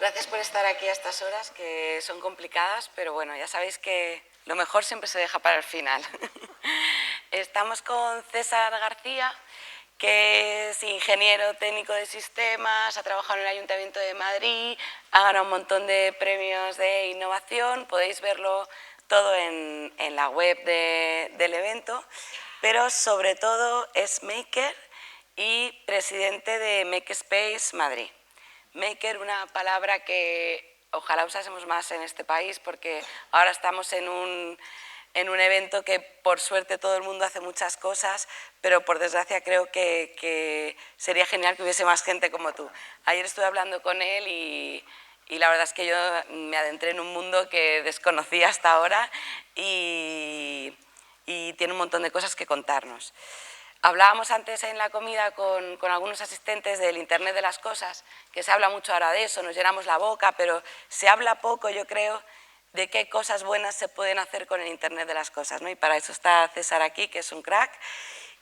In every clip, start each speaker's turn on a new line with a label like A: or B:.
A: Gracias por estar aquí a estas horas, que son complicadas, pero bueno, ya sabéis que lo mejor siempre se deja para el final. Estamos con César García, que es ingeniero técnico de sistemas, ha trabajado en el Ayuntamiento de Madrid, ha ganado un montón de premios de innovación, podéis verlo todo en la web del evento, pero sobre todo es maker y presidente de Makespace Madrid. Maker, una palabra que ojalá usásemos más en este país, porque ahora estamos en un evento que por suerte todo el mundo hace muchas cosas, pero por desgracia creo que sería genial que hubiese más gente como tú. Ayer estuve hablando con él y la verdad es que yo me adentré en un mundo que desconocía hasta ahora y tiene un montón de cosas que contarnos. Hablábamos antes en la comida con algunos asistentes del Internet de las cosas, que se habla mucho ahora de eso, nos llenamos la boca, pero se habla poco, yo creo, de qué cosas buenas se pueden hacer con el Internet de las cosas, ¿no? Y para eso está César aquí, que es un crack.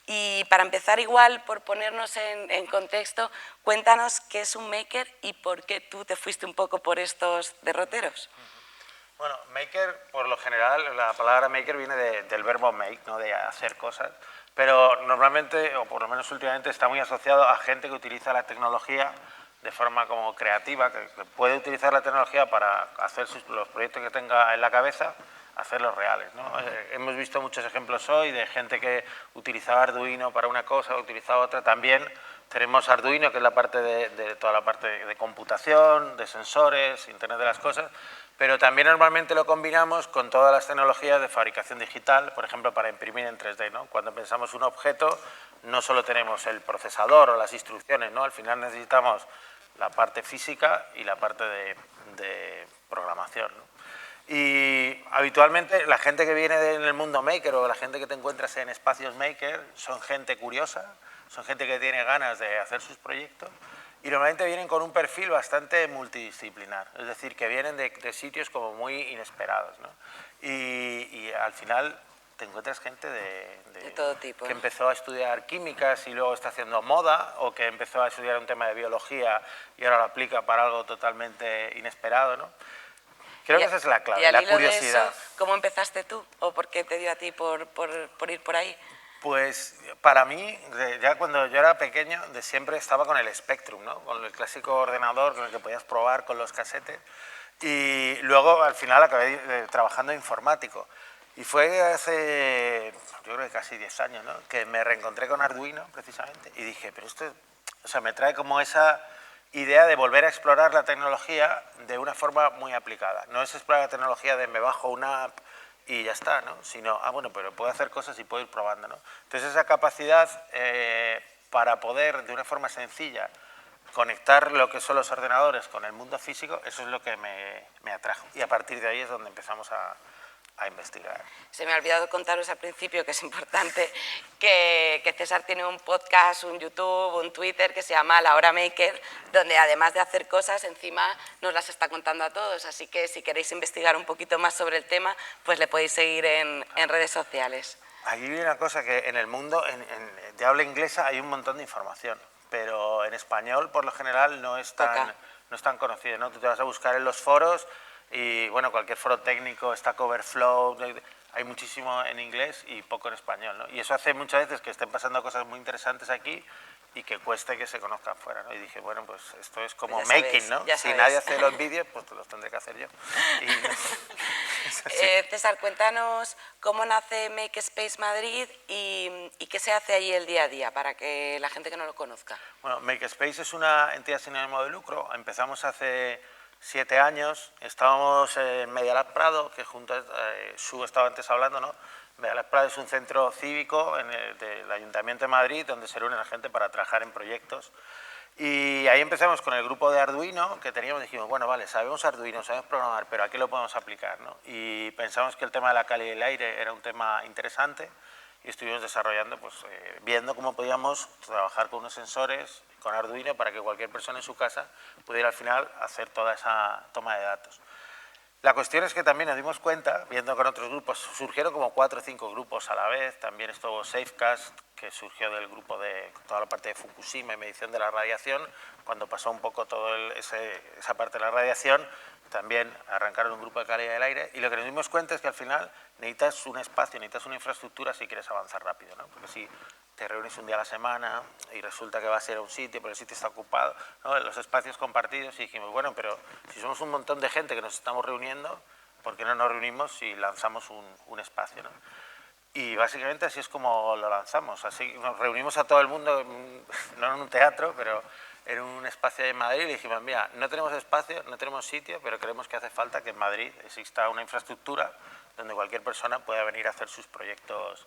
A: Y para empezar igual, por ponernos en contexto, cuéntanos qué es un maker y por qué tú te fuiste un poco por estos derroteros.
B: Bueno, maker, por lo general, la palabra maker viene del verbo make, ¿no? De hacer cosas, pero normalmente, o por lo menos últimamente, está muy asociado a gente que utiliza la tecnología de forma como creativa, que puede utilizar la tecnología para hacer los proyectos que tenga en la cabeza, hacerlos reales, ¿no? Hemos visto muchos ejemplos hoy de gente que utilizaba Arduino para una cosa, utilizaba otra. También tenemos Arduino, que es la parte de toda la parte de computación, de sensores, Internet de las cosas, pero también normalmente lo combinamos con todas las tecnologías de fabricación digital, por ejemplo, para imprimir en 3D, ¿no? Cuando pensamos un objeto, no solo tenemos el procesador o las instrucciones, ¿no? Al final necesitamos la parte física y la parte de programación, ¿no? Y habitualmente la gente que viene del mundo maker o la gente que te encuentras en espacios maker son gente curiosa, son gente que tiene ganas de hacer sus proyectos y normalmente vienen con un perfil bastante multidisciplinar, es decir, que vienen de sitios como muy inesperados, ¿no? Y al final te encuentras gente
A: de todo tipo,
B: que empezó a estudiar químicas y luego está haciendo moda, o que empezó a estudiar un tema de biología y ahora lo aplica para algo totalmente inesperado, ¿no? Creo que esa es la clave, la curiosidad.
A: De eso, ¿cómo empezaste tú? ¿O por qué te dio a ti por ir por ahí?
B: Pues para mí, ya cuando yo era pequeño, de siempre estaba con el Spectrum, ¿no? Con el clásico ordenador con el que podías probar con los casetes. Y luego al final acabé trabajando informático. Y fue hace, yo creo que casi 10 años, ¿no? Que me reencontré con Arduino, precisamente, y dije, pero esto, o sea, me trae como esa idea de volver a explorar la tecnología de una forma muy aplicada. No es explorar la tecnología de me bajo una app y ya está, ¿no? Sino, bueno, pero puedo hacer cosas y puedo ir probando, ¿no? Entonces esa capacidad para poder, de una forma sencilla, conectar lo que son los ordenadores con el mundo físico, eso es lo que me atrajo. Y a partir de ahí es donde empezamos a investigar.
A: Se me ha olvidado contaros al principio, que es importante, que César tiene un podcast, un YouTube, un Twitter que se llama La Hora Maker, donde además de hacer cosas, encima nos las está contando a todos. Así que si queréis investigar un poquito más sobre el tema, pues le podéis seguir en redes sociales.
B: Aquí hay una cosa que en el mundo de habla inglesa hay un montón de información, pero en español por lo general no es tan conocido, ¿no? Tú te vas a buscar en los foros y bueno, cualquier foro técnico, Stack Overflow, hay muchísimo en inglés y poco en español, ¿no? Y eso hace muchas veces que estén pasando cosas muy interesantes aquí y que cueste que se conozcan fuera, ¿no? Y dije, bueno, pues esto es como making, ¿no? Si nadie hace los vídeos, pues los tendré que hacer yo.
A: César, cuéntanos cómo nace Makespace Madrid y qué se hace allí el día a día para que la gente que no lo conozca.
B: Bueno, Makespace es una entidad sin ánimo de lucro. Empezamos hace 7 años, estábamos en Medialab Prado, que junto a Su estaba antes hablando, ¿no? Medialab Prado es un centro cívico del Ayuntamiento de Madrid donde se reúne la gente para trabajar en proyectos. Y ahí empezamos con el grupo de Arduino que teníamos, dijimos, bueno, vale, sabemos Arduino, sabemos programar, pero ¿a qué lo podemos aplicar, ¿no? Y pensamos que el tema de la calidad del aire era un tema interesante y estuvimos desarrollando, pues, viendo cómo podíamos trabajar con unos sensores, con Arduino, para que cualquier persona en su casa pudiera al final hacer toda esa toma de datos. La cuestión es que también nos dimos cuenta, viendo con otros grupos, surgieron como 4 o 5 grupos a la vez, también estuvo Safecast, que surgió del grupo de toda la parte de Fukushima y medición de la radiación, cuando pasó un poco toda esa parte de la radiación, también arrancaron un grupo de calidad del aire, y lo que nos dimos cuenta es que al final necesitas un espacio, necesitas una infraestructura si quieres avanzar rápido, ¿no? Porque si te reúnes un día a la semana y resulta que vas a ir a un sitio, pero el sitio está ocupado, ¿no? Los espacios compartidos, y dijimos, bueno, pero si somos un montón de gente que nos estamos reuniendo, ¿por qué no nos reunimos y lanzamos un espacio, ¿no? Y básicamente así es como lo lanzamos, así nos reunimos a todo el mundo, no en un teatro, pero en un espacio de Madrid, y dijimos, mira, no tenemos espacio, no tenemos sitio, pero creemos que hace falta que en Madrid exista una infraestructura donde cualquier persona pueda venir a hacer sus proyectos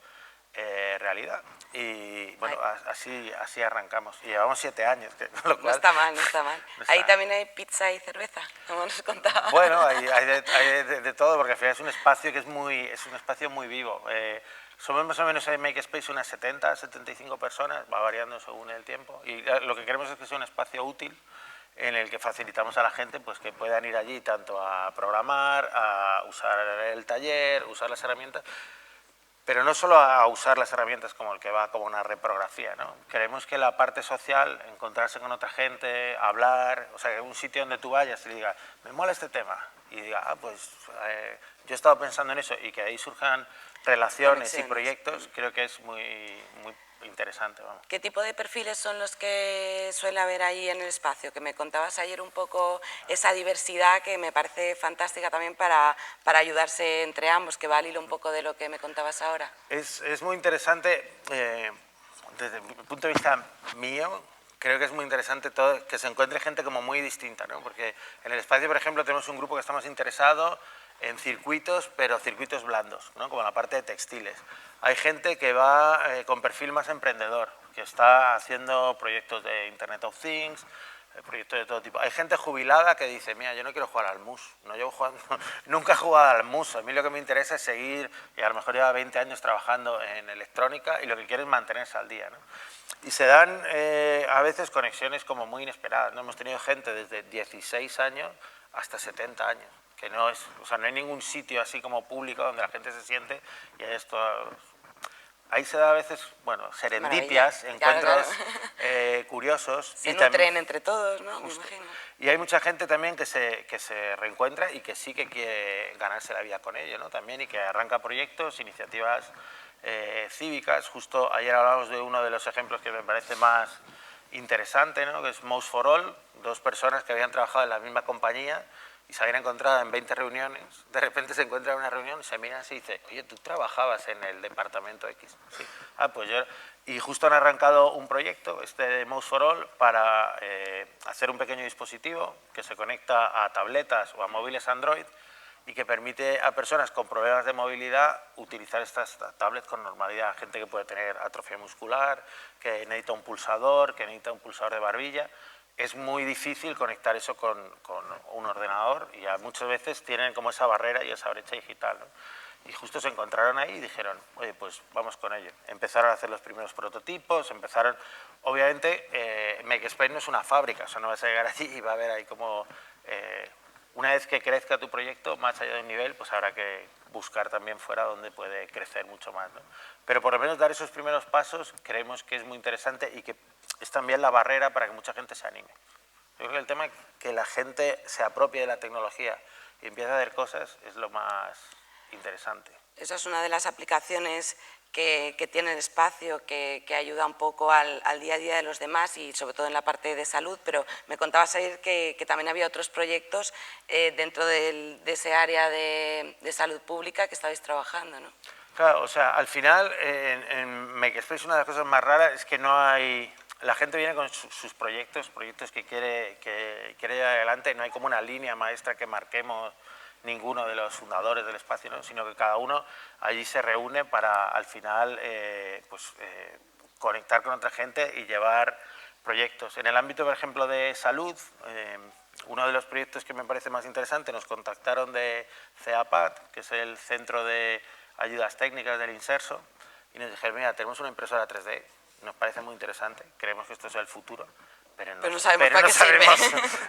B: realidad. Y bueno, así arrancamos. Y llevamos 7 años. Lo cual,
A: no está mal, no está mal.
B: No está
A: Ahí
B: mal.
A: también hay pizza y cerveza, como nos contaba.
B: Bueno, hay de todo, porque al final es un espacio que es un espacio muy vivo. Somos más o menos en Makespace unas 70, 75 personas, va variando según el tiempo. Y lo que queremos es que sea un espacio útil en el que facilitamos a la gente pues, que puedan ir allí tanto a programar, a usar el taller, usar las herramientas, pero no solo a usar las herramientas como el que va como una reprografía, ¿no? Queremos que la parte social, encontrarse con otra gente, hablar, o sea, un sitio donde tú vayas y digas, me mola este tema, y diga, pues yo he estado pensando en eso, y que ahí surjan relaciones y proyectos, creo que es muy interesante. Vamos.
A: ¿Qué tipo de perfiles son los que suele haber ahí en el espacio? Que me contabas ayer un poco esa diversidad que me parece fantástica también para ayudarse entre ambos, que va al hilo un poco de lo que me contabas ahora.
B: Es muy interesante, desde el punto de vista mío, creo que es muy interesante todo, que se encuentre gente como muy distinta, ¿no? Porque en el espacio, por ejemplo, tenemos un grupo que estamos interesados en circuitos, pero circuitos blandos, ¿no? Como la parte de textiles. Hay gente que va con perfil más emprendedor, que está haciendo proyectos de Internet of Things, proyectos de todo tipo. Hay gente jubilada que dice, mira, yo no quiero jugar al mus, no llevo jugando, nunca he jugado al mus, a mí lo que me interesa es seguir, y a lo mejor lleva 20 años trabajando en electrónica y lo que quiere es mantenerse al día, ¿no? Y se dan a veces conexiones como muy inesperadas, ¿no? Hemos tenido gente desde 16 años hasta 70 años, que no es, o sea, no hay ningún sitio así como público donde la gente se siente y hay esto. Ahí se da a veces, bueno, serendipias, encuentros curiosos.
A: Se nutren también, entre todos, ¿no?
B: Justo.
A: Me imagino.
B: Y hay mucha gente también que se reencuentra y que sí que quiere ganarse la vida con ello, ¿no? También, y que arranca proyectos, iniciativas cívicas. Justo ayer hablábamos de uno de los ejemplos que me parece más interesante, ¿no? Que es Mouse for All, 2 personas que habían trabajado en la misma compañía y se habían encontrado en 20 reuniones, de repente se encuentran en una reunión y se miran así y dicen, oye, ¿tú trabajabas en el departamento X? Sí. Ah, pues yo... Y justo han arrancado un proyecto, este de Mouse for All, para hacer un pequeño dispositivo que se conecta a tabletas o a móviles Android y que permite a personas con problemas de movilidad utilizar estas tablets con normalidad. Gente que puede tener atrofia muscular, que necesita un pulsador de barbilla. Es muy difícil conectar eso con un ordenador y muchas veces tienen como esa barrera y esa brecha digital, ¿no? Y justo se encontraron ahí y dijeron, oye, pues vamos con ello. Empezaron a hacer los primeros prototipos, obviamente, Makespace no es una fábrica, o sea, no vas a llegar allí y va a haber ahí como... una vez que crezca tu proyecto, más allá de un nivel, pues habrá que buscar también fuera donde puede crecer mucho más, ¿no? Pero por lo menos dar esos primeros pasos creemos que es muy interesante y que es también la barrera para que mucha gente se anime. Yo creo que el tema es que la gente se apropie de la tecnología y empiece a hacer cosas es lo más interesante.
A: Esa es una de las aplicaciones que tiene el espacio, que ayuda un poco al día a día de los demás y sobre todo en la parte de salud, pero me contabas ayer que también había otros proyectos dentro de ese área de salud pública que estabais trabajando, ¿no?
B: Claro, o sea, al final en Makespace una de las cosas más raras es que no hay... La gente viene con sus proyectos que quiere llevar adelante, no hay como una línea maestra que marquemos ninguno de los fundadores del espacio, ¿no? Sino que cada uno allí se reúne para al final conectar con otra gente y llevar proyectos. En el ámbito, por ejemplo, de salud, uno de los proyectos que me parece más interesante, nos contactaron de CEAPAT, que es el Centro de Ayudas Técnicas del Inserso, y nos dijeron, mira, tenemos una impresora 3D, nos parece muy interesante, creemos que esto sea el futuro, pero
A: no sabemos para qué sirve.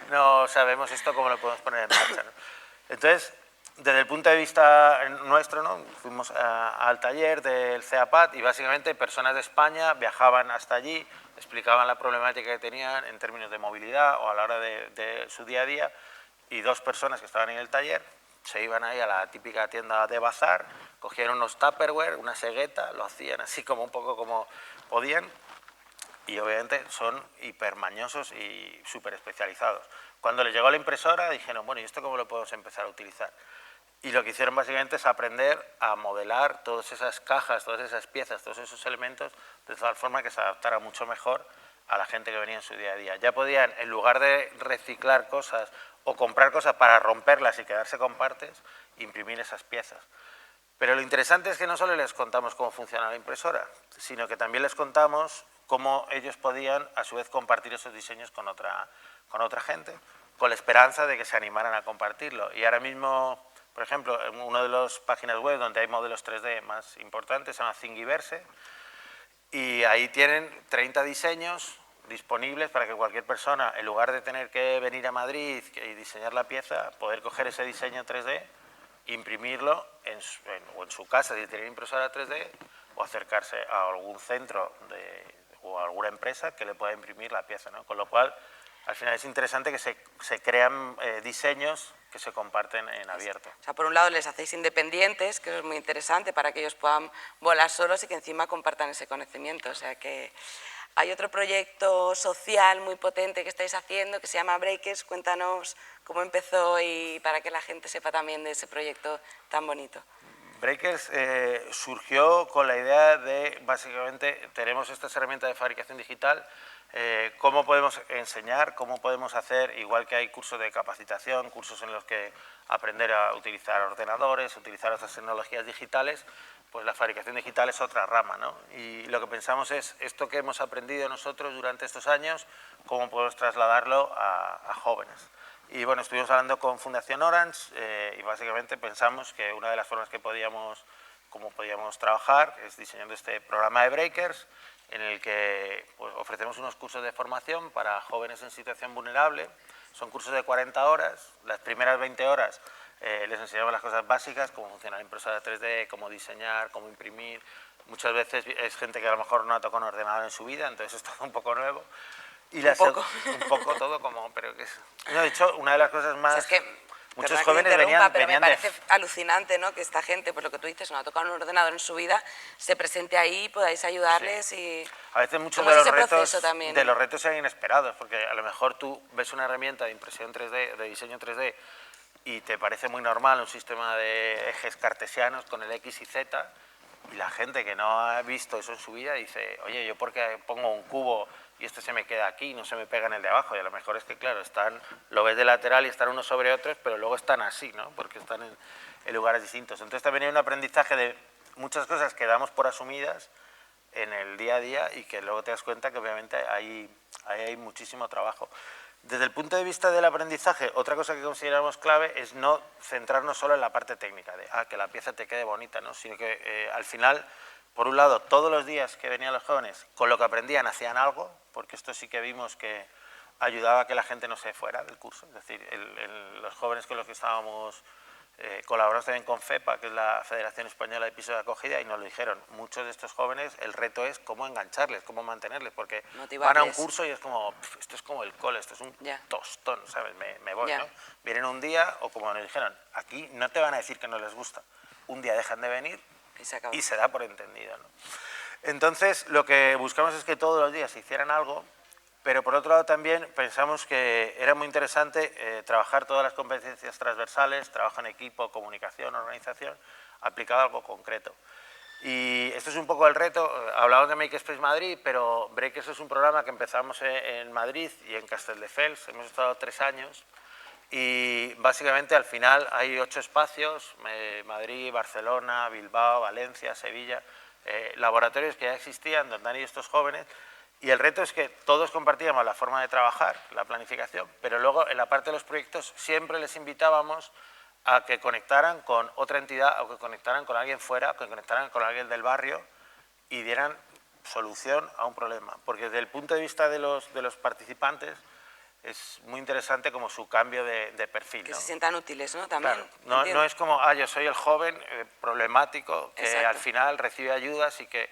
B: No sabemos esto cómo lo podemos poner en marcha, ¿no? Entonces, desde el punto de vista nuestro, ¿no? Fuimos al taller del CEAPAT y básicamente personas de España viajaban hasta allí, explicaban la problemática que tenían en términos de movilidad o a la hora de su día a día, y dos personas que estaban en el taller se iban ahí a la típica tienda de bazar, cogían unos Tupperware, una segueta, lo hacían así como un poco como podían, y obviamente son hipermañosos y súper especializados. Cuando les llegó la impresora dijeron, bueno, ¿y esto cómo lo podemos empezar a utilizar? Y lo que hicieron básicamente es aprender a modelar todas esas cajas, todas esas piezas, todos esos elementos, de tal forma que se adaptara mucho mejor a la gente que venía en su día a día. Ya podían, en lugar de reciclar cosas o comprar cosas para romperlas y quedarse con partes, imprimir esas piezas. Pero lo interesante es que no solo les contamos cómo funciona la impresora, sino que también les contamos cómo ellos podían, a su vez, compartir esos diseños con otra gente, con la esperanza de que se animaran a compartirlo. Y ahora mismo, por ejemplo, en una de las páginas web donde hay modelos 3D más importantes, se llama Thingiverse, y ahí tienen 30 diseños disponibles para que cualquier persona, en lugar de tener que venir a Madrid y diseñar la pieza, poder coger ese diseño 3D, imprimirlo en su casa si tiene impresora 3D, o acercarse a algún centro o a alguna empresa que le pueda imprimir la pieza, ¿no? Con lo cual, al final es interesante que se crean diseños que se comparten en abierto.
A: O sea, por un lado les hacéis independientes, que eso es muy interesante para que ellos puedan volar solos y que encima compartan ese conocimiento. O sea que hay otro proyecto social muy potente que estáis haciendo que se llama Breakers. Cuéntanos cómo empezó y para que la gente sepa también de ese proyecto tan bonito.
B: Breakers surgió con la idea de, básicamente, tenemos estas herramientas de fabricación digital, cómo podemos enseñar, cómo podemos hacer, igual que hay cursos de capacitación, cursos en los que aprender a utilizar ordenadores, utilizar otras tecnologías digitales, pues la fabricación digital es otra rama, ¿no? Y lo que pensamos es, esto que hemos aprendido nosotros durante estos años, cómo podemos trasladarlo a jóvenes. Y bueno, estuvimos hablando con Fundación Orange y básicamente pensamos que una de las formas que podíamos trabajar es diseñando este programa de Breakers, en el que pues, ofrecemos unos cursos de formación para jóvenes en situación vulnerable. Son cursos de 40 horas, las primeras 20 horas les enseñamos las cosas básicas, cómo funciona la impresora 3D, cómo diseñar, cómo imprimir. Muchas veces es gente que a lo mejor no ha tocado un ordenador en su vida, entonces es todo un poco nuevo. Y un poco todo como, pero que es... No, de hecho, una de las cosas más...
A: O sea, es que,
B: muchos jóvenes venían
A: me parece alucinante, ¿no? Que esta gente, pues lo que tú dices, no ha tocado un ordenador en su vida, se presente ahí, podáis ayudarles y...
B: A veces muchos de los retos sean inesperados, porque a lo mejor tú ves una herramienta de impresión 3D, de diseño 3D, y te parece muy normal un sistema de ejes cartesianos con el X y Z, y la gente que no ha visto eso en su vida dice, oye, ¿yo por qué pongo un cubo y este se me queda aquí y no se me pega en el de abajo? Y a lo mejor es que, claro, lo ves de lateral y están unos sobre otros, pero luego están así, ¿no? Porque están en lugares distintos. Entonces también hay un aprendizaje de muchas cosas que damos por asumidas en el día a día y que luego te das cuenta que obviamente hay muchísimo trabajo. Desde el punto de vista del aprendizaje, otra cosa que consideramos clave es no centrarnos solo en la parte técnica, de que la pieza te quede bonita, ¿no? Sino que al final, por un lado, todos los días que venían los jóvenes, con lo que aprendían hacían algo, porque esto sí que vimos que ayudaba a que la gente no se fuera del curso. Es decir, los jóvenes con los que estábamos colaboramos también con FEPA, que es la Federación Española de Pisos de Acogida, y nos lo dijeron, muchos de estos jóvenes, el reto es cómo engancharles, cómo mantenerles, porque van a un curso y es como, esto es como el cole, esto es un tostón, ¿sabes? Me voy, ¿no? Vienen un día, o como nos dijeron, aquí no te van a decir que no les gusta, un día dejan de venir y se da por entendido, ¿no? Entonces, lo que buscamos es que todos los días se hicieran algo, pero por otro lado también pensamos que era muy interesante trabajar todas las competencias transversales, trabajo en equipo, comunicación, organización, aplicado a algo concreto. Y esto es un poco el reto. Hablamos de Makerspace Madrid, pero Breakers es un programa que empezamos en Madrid y en Castelldefels. Hemos estado 3 años y básicamente al final hay 8 espacios, Madrid, Barcelona, Bilbao, Valencia, Sevilla, laboratorios que ya existían donde han ido estos jóvenes. Y el reto es que todos compartíamos la forma de trabajar, la planificación, pero luego en la parte de los proyectos siempre les invitábamos a que conectaran con otra entidad, o que conectaran con alguien fuera, o que conectaran con alguien del barrio y dieran solución a un problema. Porque desde el punto de vista de los participantes, es muy interesante como su cambio de perfil,
A: Que
B: ¿no?
A: se sientan útiles, ¿no? También.
B: Claro, no es como, yo soy el joven problemático que
A: Exacto.
B: al final recibe ayudas y que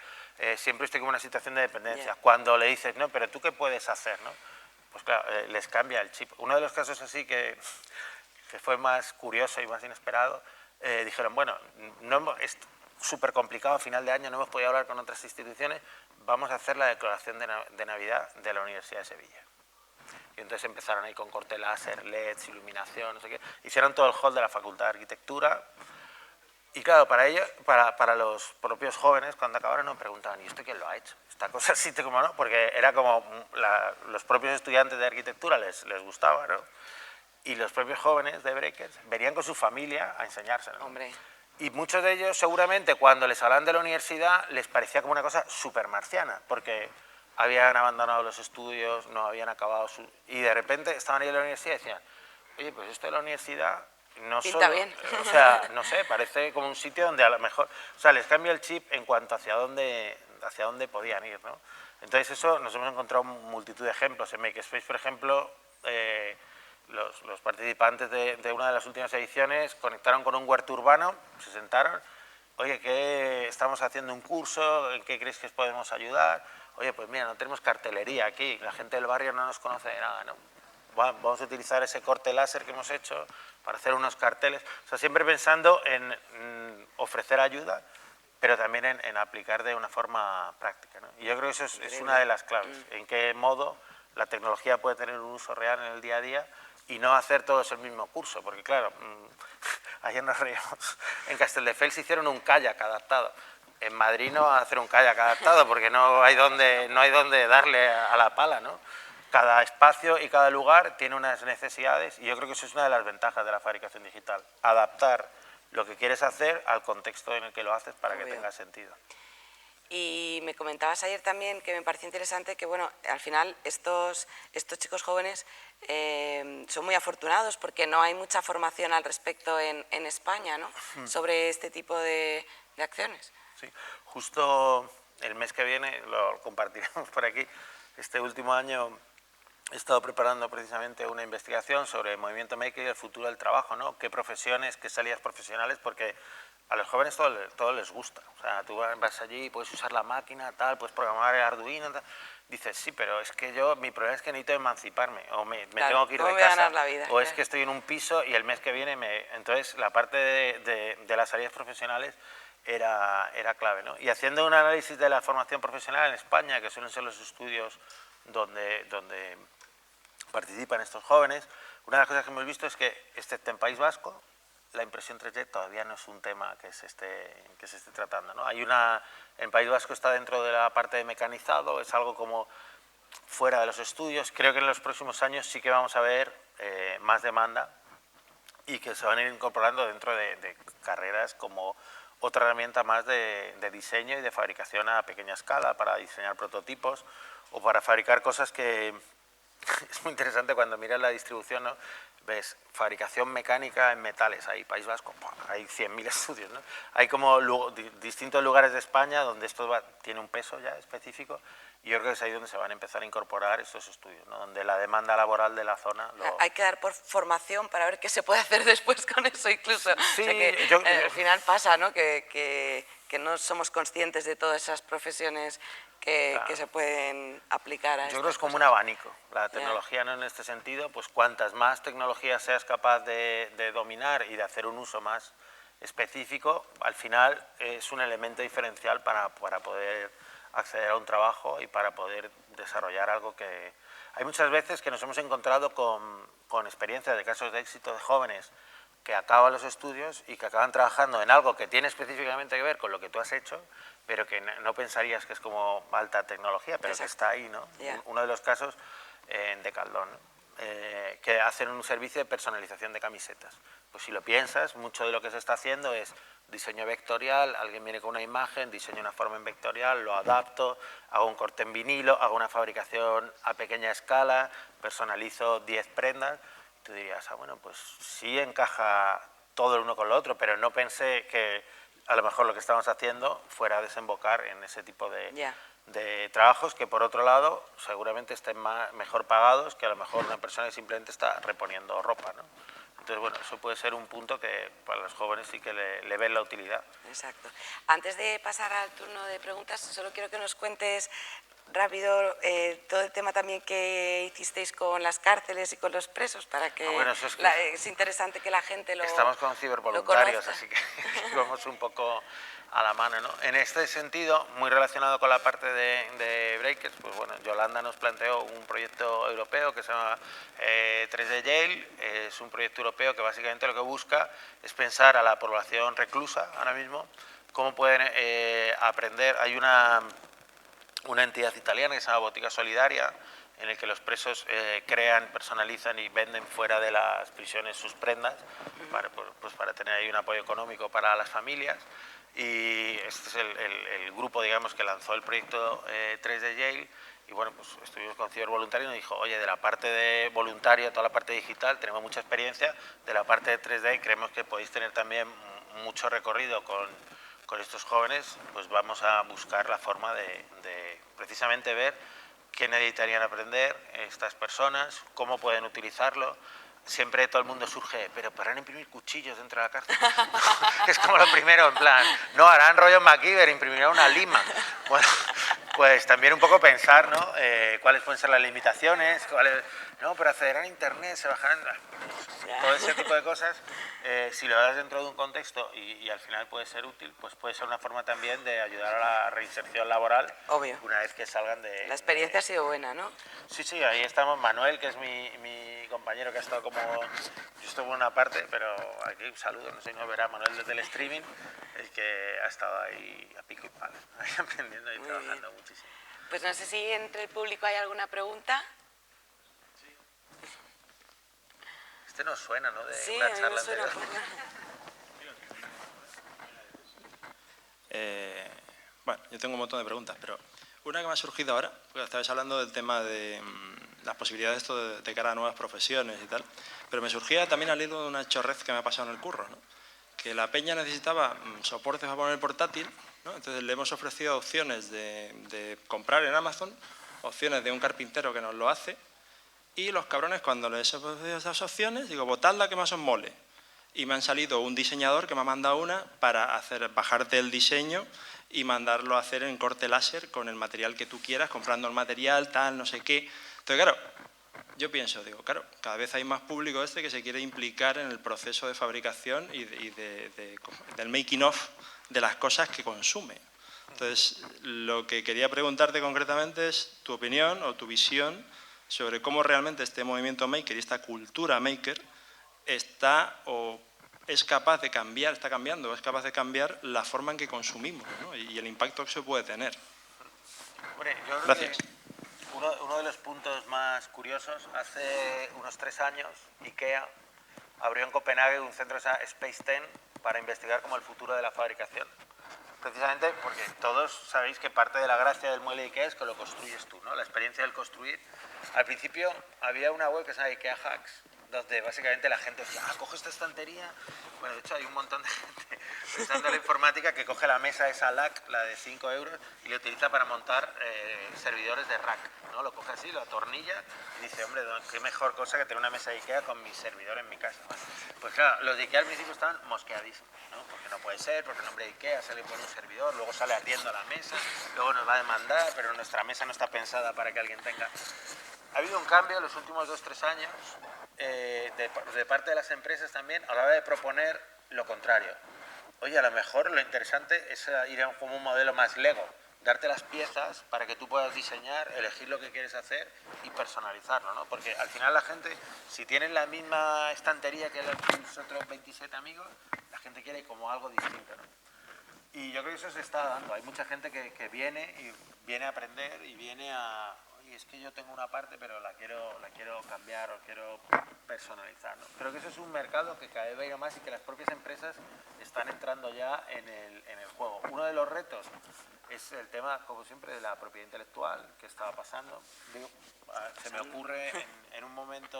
B: siempre estoy como en una situación de dependencia.
A: Ya.
B: Cuando le dices, no, pero ¿tú qué puedes hacer, no? Pues claro, les cambia el chip. Uno de los casos así que fue más curioso y más inesperado, dijeron, bueno, es súper complicado, a final de año no hemos podido hablar con otras instituciones, vamos a hacer la declaración de Navidad de la Universidad de Sevilla. Y entonces empezaron ahí con corte láser, LEDs, iluminación, no sé qué. Hicieron todo el hall de la Facultad de Arquitectura. Y claro, para ellos, para los propios jóvenes, cuando acabaron, nos preguntaban, ¿y esto quién lo ha hecho? Esta cosa así, como no, porque era como los propios estudiantes de arquitectura les gustaba, ¿no? Y los propios jóvenes de Breakers venían con su familia a enseñárselo, ¿no?
A: Hombre.
B: Y muchos de ellos, seguramente, cuando les hablaban de la universidad, les parecía como una cosa súper marciana, porque habían abandonado los estudios, no habían acabado su... Y de repente estaban ahí en la universidad y decían, oye, pues esto de la universidad no
A: Pinta
B: solo...
A: bien.
B: O sea, no sé, parece como un sitio donde a lo mejor... O sea, les cambia el chip en cuanto hacia dónde podían ir, ¿no? Entonces eso nos hemos encontrado multitud de ejemplos. En Makerspace, por ejemplo, los participantes de una de las últimas ediciones conectaron con un huerto urbano, se sentaron, oye, ¿qué estamos haciendo un curso? ¿En qué crees que os podemos ayudar? Oye, pues mira, no tenemos cartelería aquí, la gente del barrio no nos conoce de nada, ¿no? Vamos a utilizar ese corte láser que hemos hecho para hacer unos carteles. O sea, siempre pensando en ofrecer ayuda, pero también en aplicar de una forma práctica, ¿no? Y yo creo que eso es una de las claves, en qué modo la tecnología puede tener un uso real en el día a día y no hacer todos el mismo curso, porque claro, ayer nos reíamos, en Castelldefels hicieron un kayak adaptado. En Madrid no van a hacer un kayak adaptado porque no hay donde darle a la pala, ¿no? Cada espacio y cada lugar tiene unas necesidades y yo creo que eso es una de las ventajas de la fabricación digital, adaptar lo que quieres hacer al contexto en el que lo haces para que tenga sentido.
A: Y me comentabas ayer también que me pareció interesante que, bueno, al final estos chicos jóvenes son muy afortunados porque no hay mucha formación al respecto en España, ¿no? Sobre este tipo de acciones.
B: Sí, justo el mes que viene lo compartiremos por aquí. Este último año he estado preparando precisamente una investigación sobre el movimiento maker y el futuro del trabajo, ¿no? Qué profesiones, qué salidas profesionales, porque a los jóvenes todo les gusta. O sea, tú vas allí, puedes usar la máquina, tal, puedes programar el Arduino, tal. Dices, sí, pero es que mi problema es que necesito emanciparme, o me
A: Claro,
B: tengo que ir
A: ¿cómo
B: de
A: voy a
B: casa,
A: ganar la vida?
B: o es que estoy en un piso y el mes que viene Entonces, la parte de las salidas profesionales era clave, ¿no? Y haciendo un análisis de la formación profesional en España, que suelen ser los estudios donde participan estos jóvenes, una de las cosas que hemos visto es que, excepto en País Vasco, la impresión 3D todavía no es un tema que se esté tratando, ¿no? En País Vasco está dentro de la parte de mecanizado, es algo como fuera de los estudios. Creo que en los próximos años sí que vamos a ver más demanda y que se van a ir incorporando dentro de carreras como otra herramienta más de diseño y de fabricación a pequeña escala para diseñar prototipos o para fabricar cosas que... Es muy interesante cuando miras la distribución, ¿no? Ves fabricación mecánica en metales, ahí País Vasco, hay 100.000 estudios, ¿no? Hay como distintos lugares de España donde esto tiene un peso ya específico y yo creo que es ahí donde se van a empezar a incorporar estos estudios, ¿no? Donde la demanda laboral de la zona...
A: Hay que dar por formación para ver qué se puede hacer después con eso incluso.
B: Sí,
A: o sea que al final pasa, ¿no? Que no somos conscientes de todas esas profesiones que se pueden aplicar a
B: Yo creo que es como
A: cosas.
B: un abanico, la tecnología, ¿no? En este sentido, pues cuantas más tecnología seas capaz de dominar y de hacer un uso más específico, al final es un elemento diferencial para poder acceder a un trabajo y para poder desarrollar algo que... Hay muchas veces que nos hemos encontrado con experiencias de casos de éxito de jóvenes que acaban los estudios y que acaban trabajando en algo que tiene específicamente que ver con lo que tú has hecho, pero que no pensarías que es como alta tecnología, pero que está ahí, ¿no? Uno de los casos en Decathlon, ¿no? Que hacen un servicio de personalización de camisetas. Pues si lo piensas, mucho de lo que se está haciendo es diseño vectorial, alguien viene con una imagen, diseño una forma en vectorial, lo adapto, hago un corte en vinilo, hago una fabricación a pequeña escala, personalizo 10 prendas. Tú dirías, bueno, pues sí encaja todo el uno con lo otro, pero no pensé que a lo mejor lo que estamos haciendo fuera a desembocar en ese tipo de de trabajos que, por otro lado, seguramente estén mejor pagados que a lo mejor una persona que simplemente está reponiendo ropa, ¿no? Entonces, bueno, eso puede ser un punto que para los jóvenes sí que le ven la utilidad.
A: Exacto. Antes de pasar al turno de preguntas, solo quiero que nos cuentes rápido todo el tema también que hicisteis con las cárceles y con los presos, para que,
B: bueno, eso es
A: interesante que la gente lo
B: Estamos con cibervoluntarios, así que vamos un poco a la mano, ¿no? En este sentido, muy relacionado con la parte de Breakers, pues bueno, Yolanda nos planteó un proyecto europeo que se llama 3D Jail. Es un proyecto europeo que básicamente lo que busca es pensar a la población reclusa ahora mismo cómo pueden aprender. Hay una entidad italiana que se llama Botica Solidaria, en el que los presos crean, personalizan y venden fuera de las prisiones sus prendas para tener ahí un apoyo económico para las familias. Y este es el grupo, digamos, que lanzó el proyecto 3D Jail. Y bueno, pues estuvimos con Cibervoluntario y nos dijo, oye, de la parte de voluntaria, toda la parte digital, tenemos mucha experiencia. De la parte de 3D creemos que podéis tener también mucho recorrido con estos jóvenes. Pues vamos a buscar la forma de precisamente ver qué necesitarían aprender estas personas, cómo pueden utilizarlo. Siempre todo el mundo surge, pero ¿podrán imprimir cuchillos dentro de la cárcel? Es como lo primero, en plan, no, harán rollo MacGyver, imprimirán una lima. Bueno, pues también un poco pensar, ¿no? Cuáles pueden ser las limitaciones, no, pero accederán a internet, se bajarán, todo ese tipo de cosas. Si lo das dentro de un contexto y al final puede ser útil, pues puede ser una forma también de ayudar a la reinserción laboral.
A: Obvio.
B: Una vez que salgan de...
A: La experiencia ha sido buena, ¿no?
B: Sí, ahí estamos. Manuel, que es mi compañero que ha estado como... Yo estuve en una parte, pero aquí un saludo, no sé si nos verá Manuel desde el streaming, el que ha estado ahí a pico y pala, ahí aprendiendo y trabajando muchísimo.
A: Pues no sé si entre el público hay alguna pregunta.
B: Este nos suena, ¿no? De
A: Sí,
B: una
A: a mí
B: charla
A: me suena.
C: Bueno, yo tengo un montón de preguntas, pero una que me ha surgido ahora, porque estabais hablando del tema de las posibilidades de cara a nuevas profesiones y tal, pero me surgía también al hilo de una chorrez que me ha pasado en el curro, ¿no? Que la peña necesitaba soportes para poner el portátil, ¿no? Entonces le hemos ofrecido opciones de comprar en Amazon, opciones de un carpintero que nos lo hace, y los cabrones, cuando les he ofrecido esas opciones, digo, votad la que más os mole. Y me han salido un diseñador que me ha mandado una para bajarte el diseño y mandarlo a hacer en corte láser con el material que tú quieras, comprando el material, tal, no sé qué. Entonces, claro, yo pienso, digo, claro, cada vez hay más público que se quiere implicar en el proceso de fabricación y del making of de las cosas que consume. Entonces, lo que quería preguntarte concretamente es tu opinión o tu visión sobre cómo realmente este movimiento maker y esta cultura maker es capaz de cambiar, está cambiando, es capaz de cambiar la forma en que consumimos, ¿no? Y el impacto que se puede tener.
B: Hombre, yo creo
C: Gracias.
B: que uno de los puntos más curiosos, hace unos 3 años, IKEA abrió en Copenhague un centro que se llama Space 10 para investigar como el futuro de la fabricación. Precisamente porque todos sabéis que parte de la gracia del mueble de IKEA es que lo construyes tú, ¿no? La experiencia del construir. Al principio había una web que se llama IKEA Hacks, donde básicamente la gente decía, coge esta estantería. Bueno, de hecho hay un montón de gente pensando en la informática que coge la mesa esa LAC, la de 5 euros, y la utiliza para montar servidores de rack, ¿no? Lo coge así, lo atornilla y dice, hombre, qué mejor cosa que tener una mesa de IKEA con mi servidor en mi casa. Pues claro, los de IKEA al principio estaban mosqueadísimos, ¿no? Porque no puede ser, porque el nombre de IKEA sale por un servidor, luego sale ardiendo la mesa, luego nos va a demandar, pero nuestra mesa no está pensada para que alguien tenga... Ha habido un cambio en los últimos 2-3 años de parte de las empresas también a la hora de proponer lo contrario. Oye, a lo mejor lo interesante es ir a como un modelo más Lego, darte las piezas para que tú puedas diseñar, elegir lo que quieres hacer y personalizarlo, ¿no? Porque al final la gente, si tienen la misma estantería que los otros 27 amigos, la gente quiere como algo distinto, ¿no? Y yo creo que eso se está dando. Hay mucha gente que viene a aprender y viene a... Oye, es que yo tengo una parte, pero la quiero cambiar o quiero personalizar, ¿no? Creo que eso es un mercado que cada vez va a ir más y que las propias empresas están entrando ya en el juego. Uno de los retos es el tema, como siempre, de la propiedad intelectual que estaba pasando. Se me ocurre en un momento...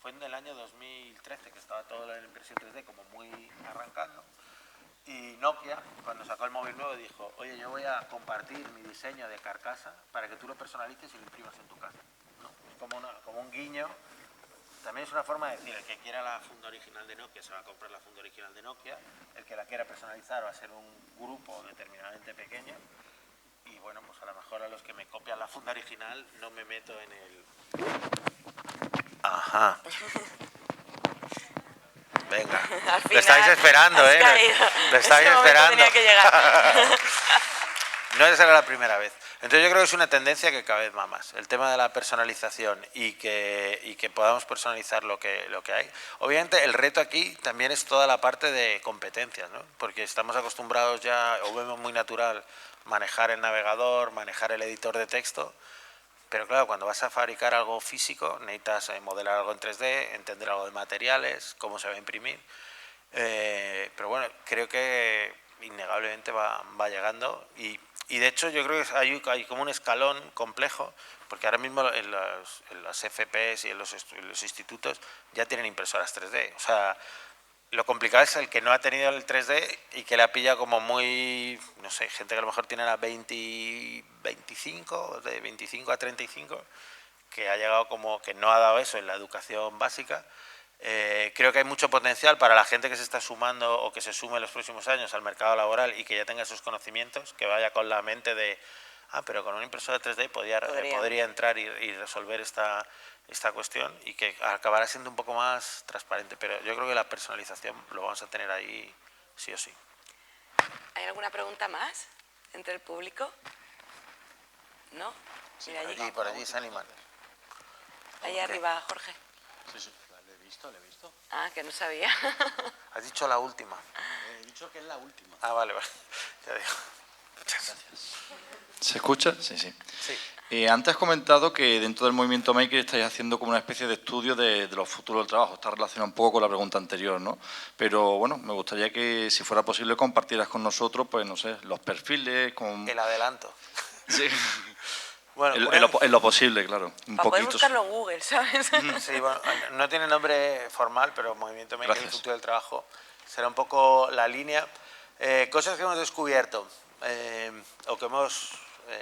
B: Fue en el año 2013 que estaba todo la impresión 3D como muy arrancando. Y Nokia, cuando sacó el móvil nuevo, dijo, oye, yo voy a compartir mi diseño de carcasa para que tú lo personalices y lo imprimas en tu casa, ¿no? Es como un guiño. También es una forma de decir, el que quiera la funda original de Nokia se va a comprar la funda original de Nokia, el que la quiera personalizar va a ser un grupo determinadamente pequeño, y bueno, pues a lo mejor a los que me copian la funda original no me meto en el... Ajá. Venga,
A: Al
B: lo estáis
A: final
B: esperando,
A: has
B: ¿eh?
A: caído.
B: Lo estáis
A: Ese momento
B: esperando.
A: tenía que llegar.
B: No será la primera vez. Entonces yo creo que es una tendencia que cada vez va más. El tema de la personalización y que podamos personalizar lo que hay. Obviamente el reto aquí también es toda la parte de competencias, ¿no? Porque estamos acostumbrados ya, o vemos muy natural, manejar el navegador, manejar el editor de texto. Pero claro, cuando vas a fabricar algo físico, necesitas modelar algo en 3D, entender algo de materiales, cómo se va a imprimir. Pero bueno, creo que innegablemente va llegando y de hecho yo creo que hay como un escalón complejo, porque ahora mismo en las FPs y en los institutos ya tienen impresoras 3D. O sea, lo complicado es el que no ha tenido el 3D y que le ha pillado como muy, no sé, gente que a lo mejor tiene la 25, de 25 a 35, que ha llegado como que no ha dado eso en la educación básica. Creo que hay mucho potencial para la gente que se está sumando o que se sume en los próximos años al mercado laboral y que ya tenga esos conocimientos, que vaya con la mente de, pero con una impresora 3D podría entrar y resolver esta cuestión, y que acabará siendo un poco más transparente. Pero yo creo que la personalización lo vamos a tener ahí sí o sí.
A: ¿Hay alguna pregunta más entre el público? ¿No? Mira, allí.
B: Por allí se animan.
A: Ahí arriba, Jorge.
D: Sí, lo he visto.
A: Ah, que no sabía.
B: Has dicho la última.
D: He dicho que es la última.
B: Ah, vale. Ya digo.
D: Gracias. ¿Se escucha? Sí.
B: Sí.
D: Antes has comentado que dentro del movimiento Maker estáis haciendo como una especie de estudio de los futuros del trabajo. Está relacionado un poco con la pregunta anterior, ¿no? Pero bueno, me gustaría que, si fuera posible, compartieras con nosotros, pues no sé, los perfiles, con...
B: El adelanto.
D: Sí.
B: Bueno,
D: en lo posible, claro. Un
A: Para poder
D: poquito.
A: buscarlo en Google, ¿sabes?
B: Sí, bueno, no tiene nombre formal, pero Movimiento Maker, el
D: Gracias.
B: futuro del trabajo, será un poco la línea. Cosas que hemos descubierto, o que hemos,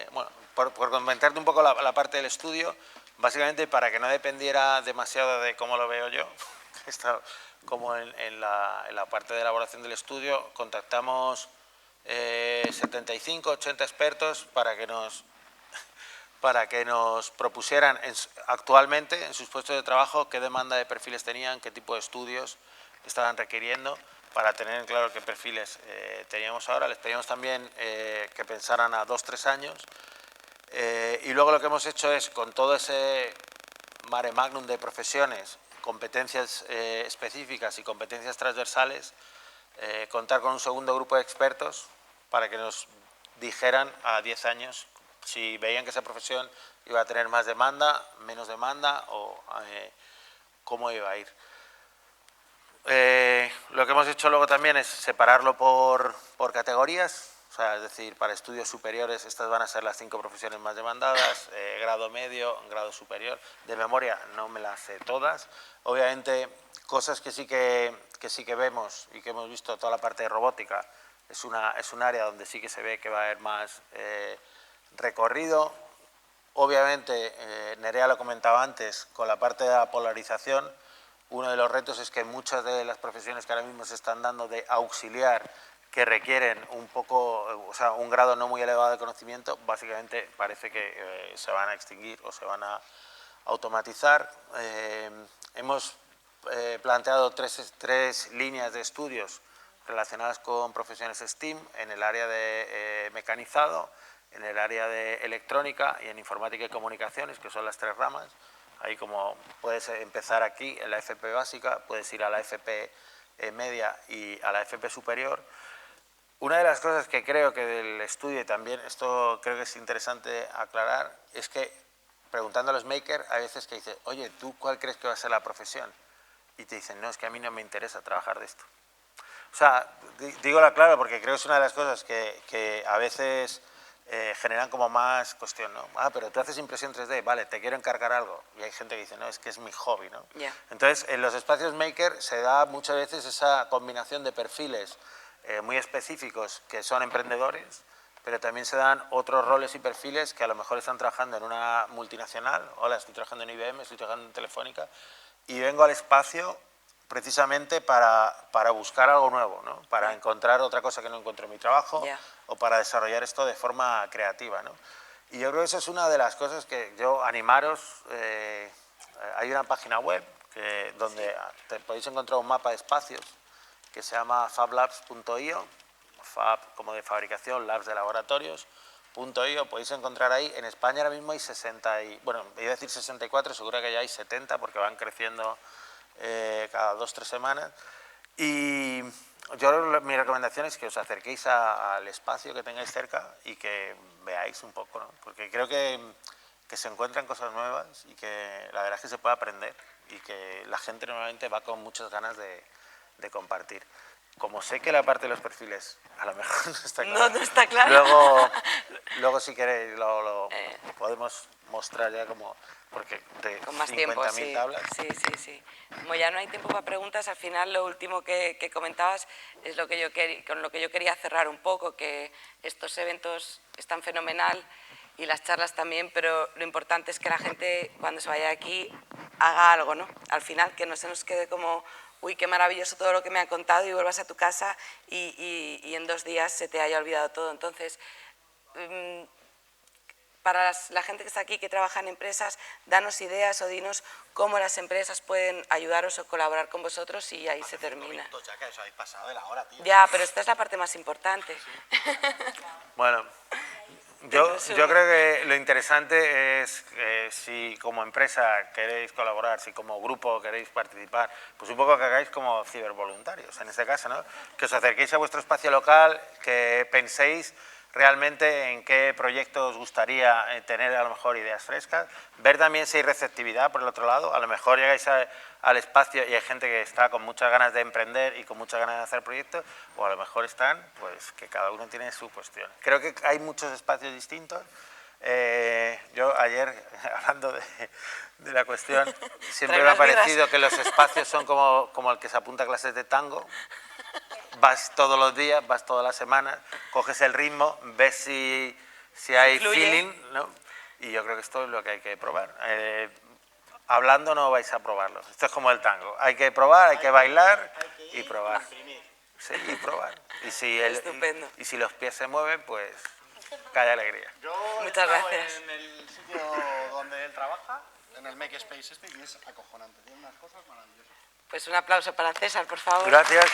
B: bueno, por comentarte un poco la parte del estudio, básicamente para que no dependiera demasiado de cómo lo veo yo, como en la parte de elaboración del estudio, contactamos 75, 80 expertos para que nos propusieran actualmente en sus puestos de trabajo qué demanda de perfiles tenían, qué tipo de estudios estaban requiriendo, para tener claro qué perfiles teníamos ahora. Les pedimos también que pensaran a 2-3 años, y luego lo que hemos hecho es, con todo ese mare magnum de profesiones, competencias específicas y competencias transversales, contar con un segundo grupo de expertos para que nos dijeran a 10 años si veían que esa profesión iba a tener más demanda, menos demanda, o cómo iba a ir. Lo que hemos hecho luego también es separarlo por categorías, o sea, es decir, para estudios superiores estas van a ser las 5 profesiones más demandadas, grado medio, grado superior. De memoria no me las sé todas. Obviamente, cosas que sí que vemos y que hemos visto, toda la parte de robótica, es un área donde sí que se ve que va a haber más recorrido. Obviamente, Nerea lo comentaba antes, con la parte de la polarización, uno de los retos es que muchas de las profesiones que ahora mismo se están dando de auxiliar, que requieren un grado no muy elevado de conocimiento, básicamente parece que se van a extinguir o se van a automatizar. Hemos planteado tres líneas de estudios relacionadas con profesiones STEAM en el área de mecanizado, en el área de electrónica y en informática y comunicaciones, que son las 3 ramas. Ahí, como puedes empezar aquí en la FP básica, puedes ir a la FP media y a la FP superior. Una de las cosas que creo que del estudio, y también esto creo que es interesante aclarar, es que preguntando a los makers, hay veces que dicen, oye, ¿tú cuál crees que va a ser la profesión? Y te dicen, no, es que a mí no me interesa trabajar de esto. O sea, digo la clave porque creo que es una de las cosas que a veces generan como más cuestión, ¿no? Pero tú haces impresión 3D, vale, te quiero encargar algo. Y hay gente que dice, no, es que es mi hobby, ¿no?
A: Yeah.
B: Entonces, en los espacios maker se da muchas veces esa combinación de perfiles muy específicos que son emprendedores, pero también se dan otros roles y perfiles que a lo mejor están trabajando en una multinacional. Hola, estoy trabajando en IBM, estoy trabajando en Telefónica, y vengo al espacio precisamente para buscar algo nuevo, ¿no? Para encontrar otra cosa que no encuentro en mi trabajo, o para desarrollar esto de forma creativa, ¿no? Y yo creo que eso es una de las cosas que yo animaros. Hay una página web donde te podéis encontrar un mapa de espacios que se llama fablabs.io, fab como de fabricación, labs de laboratorios.io. Podéis encontrar ahí. En España ahora mismo hay 60 y, bueno, iba a decir 64, seguro que ya hay 70 porque van creciendo cada 2 o 3 semanas. Y mi recomendación es que os acerquéis al espacio que tengáis cerca y que veáis un poco, ¿no? Porque creo que se encuentran cosas nuevas y que la verdad es que se puede aprender y que la gente normalmente va con muchas ganas de compartir. Como sé que la parte de los perfiles a lo mejor no está clara,
A: no está clara.
B: luego si queréis lo podemos mostrar ya como, porque
A: con más tiempo,
B: 50.000 tablas.
A: Sí. Como ya no hay tiempo para preguntas, al final lo último que comentabas es con lo que yo quería cerrar un poco, que estos eventos están fenomenal y las charlas también, pero lo importante es que la gente cuando se vaya de aquí haga algo, ¿no? Al final, que no se nos quede como, uy, qué maravilloso todo lo que me han contado, y vuelvas a tu casa y en 2 días se te haya olvidado todo. Entonces, para la gente que está aquí, que trabaja en empresas, danos ideas o dinos cómo las empresas pueden ayudaros o colaborar con vosotros, y ahí se termina.
E: Ya que os habéis pasado de la hora, tío.
A: Ya, pero esta es la parte más importante.
B: Bueno, yo creo que lo interesante es si como empresa queréis colaborar, si como grupo queréis participar, pues un poco que hagáis como cibervoluntarios, en este caso, ¿no? Que os acerquéis a vuestro espacio local, que penséis realmente en qué proyecto os gustaría tener a lo mejor ideas frescas, ver también si hay receptividad por el otro lado. A lo mejor llegáis al espacio y hay gente que está con muchas ganas de emprender y con muchas ganas de hacer proyectos, o a lo mejor están, pues que cada uno tiene su cuestión. Creo que hay muchos espacios distintos. Yo ayer, hablando de la cuestión, siempre me ha parecido que los espacios son como el que se apunta a clases de tango. Vas todos los días, vas todas las semanas, coges el ritmo, ves si hay feeling, ¿no? Y yo creo que esto es lo que hay que probar. Hablando no vais a probarlo. Esto es como el tango. Hay que probar, hay que bailar y probar. Sí, y probar. Y si los pies se mueven, pues cae alegría.
A: Muchas gracias.
E: En el sitio donde él trabaja, en el Makerspace y es acojonante. Tiene unas cosas maravillosas.
A: Pues un aplauso para César, por favor.
B: Gracias.